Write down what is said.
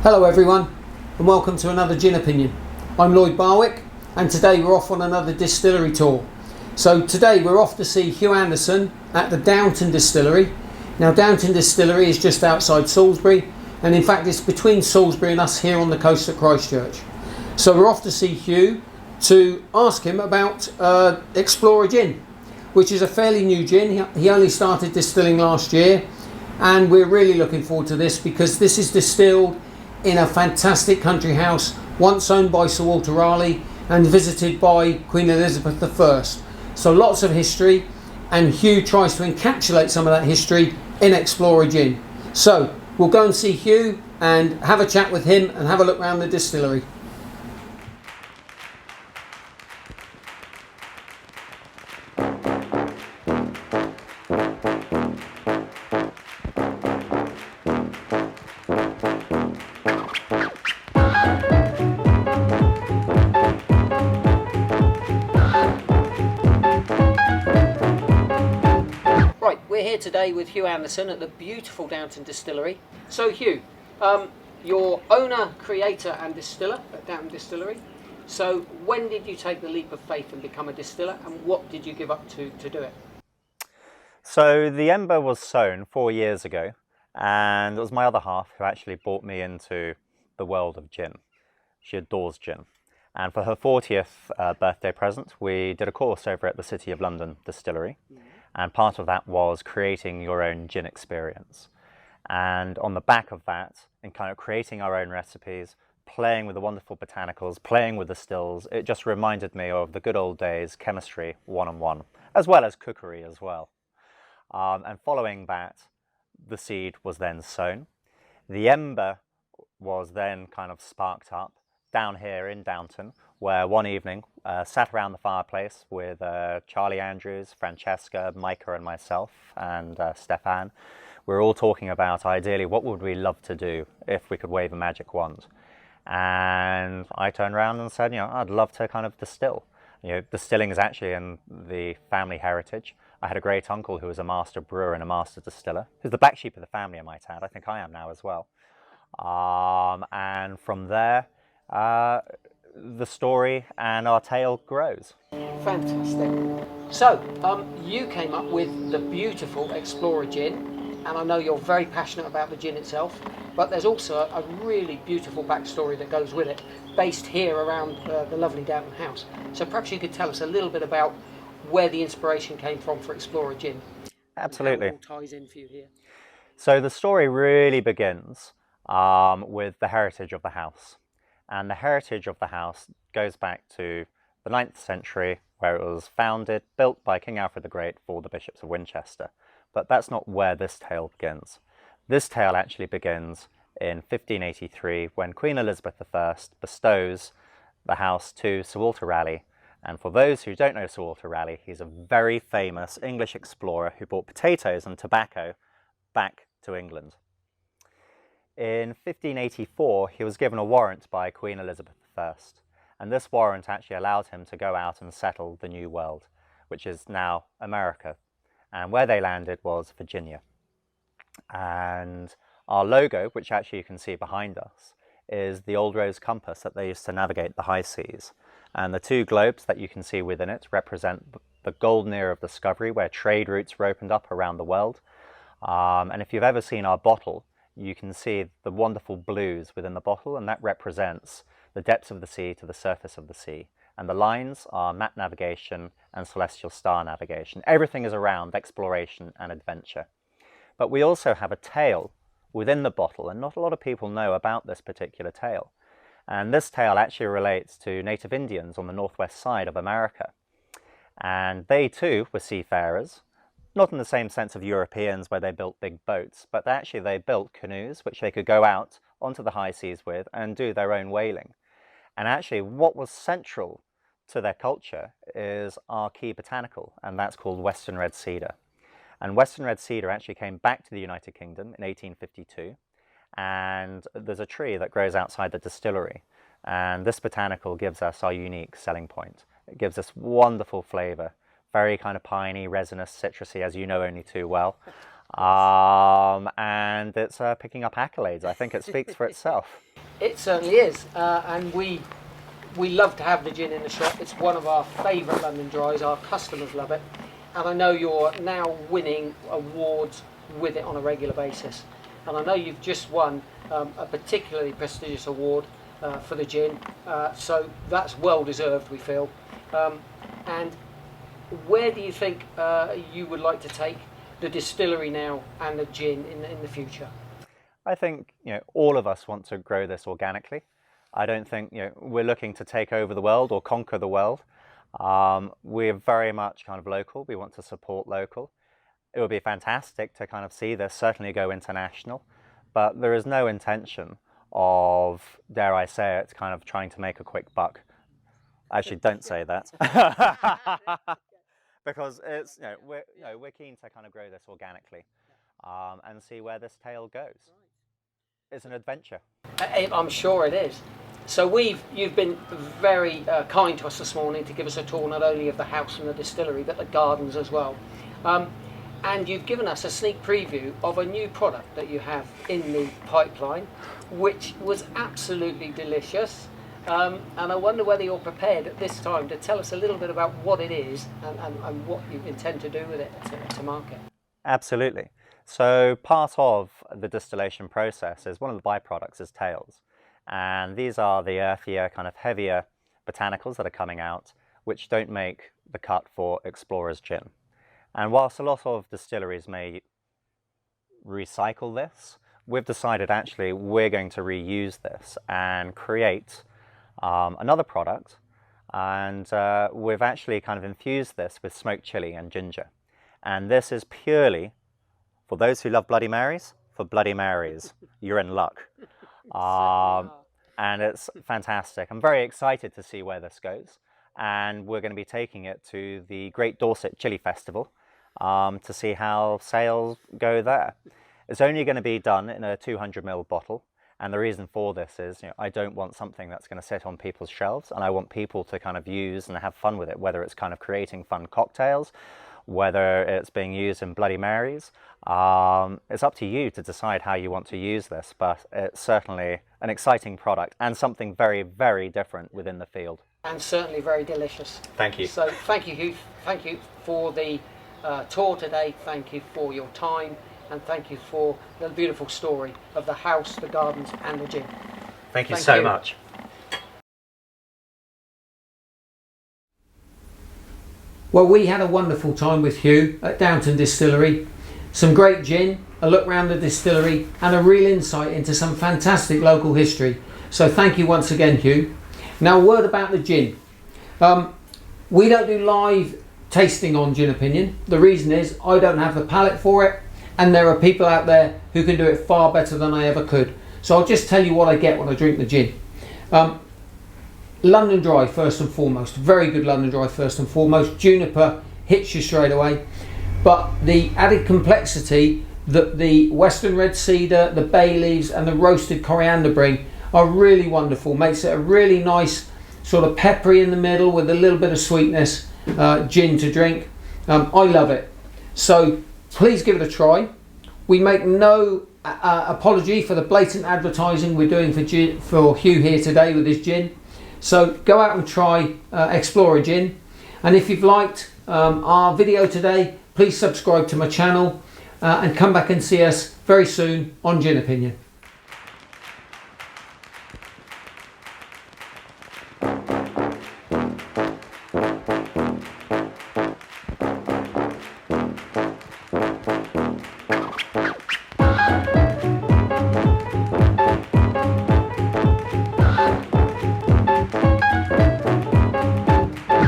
Hello everyone and welcome to another Gin Opinion. I'm Lloyd Barwick and today we're off on another distillery tour. So today we're off to see Hugh Anderson at the Downton Distillery. Now Downton Distillery is just outside Salisbury, and in fact it's between Salisbury and us here on the coast at Christchurch. So we're off to see Hugh to ask him about Explorer Gin, which is a fairly new gin. He only started distilling last year, and we're really looking forward to this because this is distilled in a fantastic country house once owned by Sir Walter Raleigh and visited by Queen Elizabeth I. So lots of history, and Hugh tries to encapsulate some of that history in Explorer Gin. So we'll go and see Hugh and have a chat with him and have a look around the distillery. We're here today with Hugh Anderson at the beautiful Downton Distillery. So Hugh, you're owner, creator and distiller at Downton Distillery. So when did you take the leap of faith and become a distiller, and what did you give up to do it? So the ember was sown 4 years ago, and it was my other half who actually brought me into the world of gin. She adores gin. And for her 40th birthday present, we did a course over at the City of London Distillery. And part of that was creating your own gin experience. And on the back of that, and kind of creating our own recipes, playing with the wonderful botanicals, playing with the stills, it just reminded me of the good old days chemistry one-on-one, as well as cookery as well. And following that, the seed was then sown. The ember was then kind of sparked up down here in Downton, where one evening sat around the fireplace with Charlie Andrews, Francesca, Micah and myself and Stefan. We were all talking about ideally what would we love to do if we could wave a magic wand. And I turned around and said, I'd love to kind of distill. Distilling is actually in the family heritage. I had a great uncle who was a master brewer and a master distiller, who's the black sheep of the family, I might add. I think I am now as well. And from there, the story and our tale grows. Fantastic. So you came up with the beautiful Explorer Gin, and I know you're very passionate about the gin itself, but there's also a really beautiful backstory that goes with it, based here around the lovely Downton house. So perhaps you could tell us a little bit about where the inspiration came from for Explorer Gin. Absolutely. And how it all ties in for you here. So the story really begins with the heritage of the house. And the heritage of the house goes back to the 9th century, where it was founded, built by King Alfred the Great for the bishops of Winchester. But that's not where this tale begins. This tale actually begins in 1583, when Queen Elizabeth I bestows the house to Sir Walter Raleigh. And for those who don't know Sir Walter Raleigh, he's a very famous English explorer who brought potatoes and tobacco back to England. In 1584, he was given a warrant by Queen Elizabeth I, and this warrant actually allowed him to go out and settle the New World, which is now America, and where they landed was Virginia. And our logo, which actually you can see behind us, is the old rose compass that they used to navigate the high seas, and the two globes that you can see within it represent the golden era of discovery, where trade routes were opened up around the world. And if you've ever seen our bottle, you can see the wonderful blues within the bottle, and that represents the depths of the sea to the surface of the sea. And the lines are map navigation and celestial star navigation. Everything is around exploration and adventure. But we also have a tale within the bottle, and not a lot of people know about this particular tale. And this tale actually relates to native Indians on the northwest side of America. And they too were seafarers. Not in the same sense of Europeans where they built big boats, but actually they built canoes which they could go out onto the high seas with and do their own whaling. And actually what was central to their culture is our key botanical, and that's called Western Red Cedar. And Western Red Cedar actually came back to the United Kingdom in 1852, and there's a tree that grows outside the distillery, and this botanical gives us our unique selling point. It gives us wonderful flavour, very kind of piney, resinous, citrusy, as you know only too well. and it's picking up accolades. I think it speaks for itself. It certainly is, and we love to have the gin in the shop. It's one of our favourite London dries. Our customers love it, and I know you're now winning awards with it on a regular basis. And I know you've just won a particularly prestigious award for the gin, so that's well deserved, we feel. And where do you think you would like to take the distillery now and the gin in the future? I think all of us want to grow this organically. I don't think we're looking to take over the world or conquer the world. We're very much kind of local. We want to support local. It would be fantastic to kind of see this certainly go international, but there is no intention of, dare I say it, kind of trying to make a quick buck. Actually, don't say that. Because it's we're keen to kind of grow this organically and see where this tale goes. It's an adventure. I'm sure it is. So you've been very kind to us this morning to give us a tour not only of the house and the distillery, but the gardens as well. And you've given us a sneak preview of a new product that you have in the pipeline, which was absolutely delicious. And I wonder whether you're prepared at this time to tell us a little bit about what it is and what you intend to do with it to market. Absolutely. So part of the distillation process is one of the byproducts is tails. And these are the earthier, kind of heavier botanicals that are coming out, which don't make the cut for explorer's gin. And whilst a lot of distilleries may recycle this, we've decided actually we're going to reuse this and create another product. And we've actually kind of infused this with smoked chili and ginger. And this is purely, for those who love Bloody Marys, for Bloody Marys. You're in luck. And it's fantastic. I'm very excited to see where this goes. And we're going to be taking it to the Great Dorset Chili Festival to see how sales go there. It's only going to be done in a 200ml bottle. And the reason for this is, I don't want something that's going to sit on people's shelves, and I want people to kind of use and have fun with it, whether it's kind of creating fun cocktails, whether it's being used in Bloody Marys. It's up to you to decide how you want to use this, but it's certainly an exciting product and something very, very different within the field. And certainly very delicious. Thank you. So thank you, Hugh. Thank you for the tour today. Thank you for your time. And thank you for the beautiful story of the house, the gardens and the gin. Thank you so much. Well, we had a wonderful time with Hugh at Downton Distillery. Some great gin, a look round the distillery and a real insight into some fantastic local history. So thank you once again, Hugh. Now a word about the gin. We don't do live tasting on Gin Opinion. The reason is I don't have the palate for it, and there are people out there who can do it far better than I ever could. So I'll just tell you what I get when I drink the gin. London Dry first and foremost, very good London Dry first and foremost. Juniper hits you straight away, but the added complexity that the Western Red Cedar, the bay leaves and the roasted coriander bring are really wonderful. Makes it a really nice sort of peppery in the middle with a little bit of sweetness gin to drink. I love it. So please give it a try. We make no apology for the blatant advertising we're doing for Hugh here today with his gin. So go out and try Explorer Gin. And if you've liked our video today, please subscribe to my channel and come back and see us very soon on Gin Opinion.